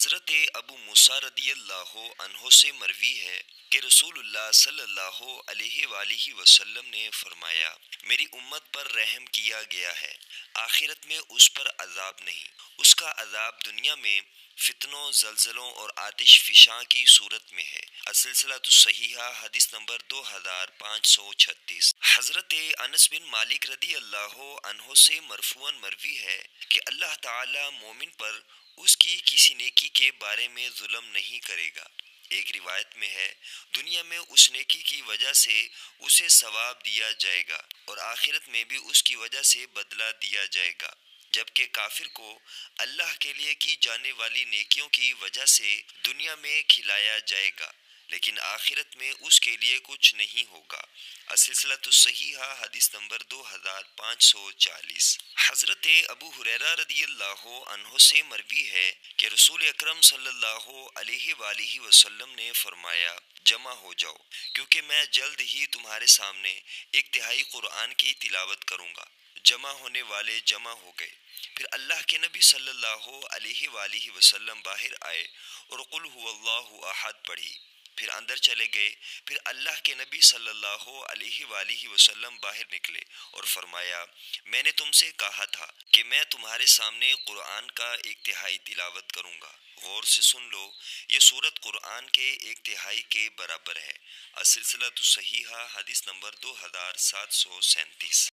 حضرت ابو موسیٰ رضی اللہ عنہ سے مروی ہے کہ رسول اللہ صلی اللہ علیہ وآلہ وسلم نے فرمایا، میری امت پر رحم کیا گیا ہے، آخرت میں اس پر عذاب نہیں، اس کا عذاب دنیا میں فتنوں، زلزلوں اور آتش فشاں کی صورت میں ہے۔ السلسلہ الصحیحہ حدیث نمبر 2536۔ حضرت انس بن مالک رضی اللہ عنہ سے مرفوعاً مروی ہے کہ اللہ تعالی مومن پر اس کی کسی نیکی کے بارے میں ظلم نہیں کرے گا۔ ایک روایت میں ہے، دنیا میں اس نیکی کی وجہ سے اسے ثواب دیا جائے گا اور آخرت میں بھی اس کی وجہ سے بدلہ دیا جائے گا، جبکہ کافر کو اللہ کے لیے کی جانے والی نیکیوں کی وجہ سے دنیا میں کھلایا جائے گا، لیکن آخرت میں اس کے لیے کچھ نہیں ہوگا۔ السلسلہ الصحیحہ حدیث نمبر 2540۔ حضرت ابو ہریرہ رضی اللہ عنہ سے مروی ہے کہ رسول اکرم صلی اللہ علیہ وآلہ وسلم نے فرمایا، جمع ہو جاؤ، کیونکہ میں جلد ہی تمہارے سامنے ایک تہائی قرآن کی تلاوت کروں گا۔ جمع ہونے والے جمع ہو گئے۔ پھر اللہ کے نبی صلی اللہ علیہ وآلہ وسلم باہر آئے اور قل هو اللہ احد پڑھی، پھر اندر چلے گئے۔ پھر اللہ کے نبی صلی اللہ علیہ وآلہ وسلم باہر نکلے اور فرمایا، میں نے تم سے کہا تھا کہ میں تمہارے سامنے قرآن کا ایک تہائی تلاوت کروں گا، غور سے سن لو، یہ سورت قرآن کے ایک تہائی کے برابر ہے۔ السلسلہ الصحیحہ حدیث نمبر 2737۔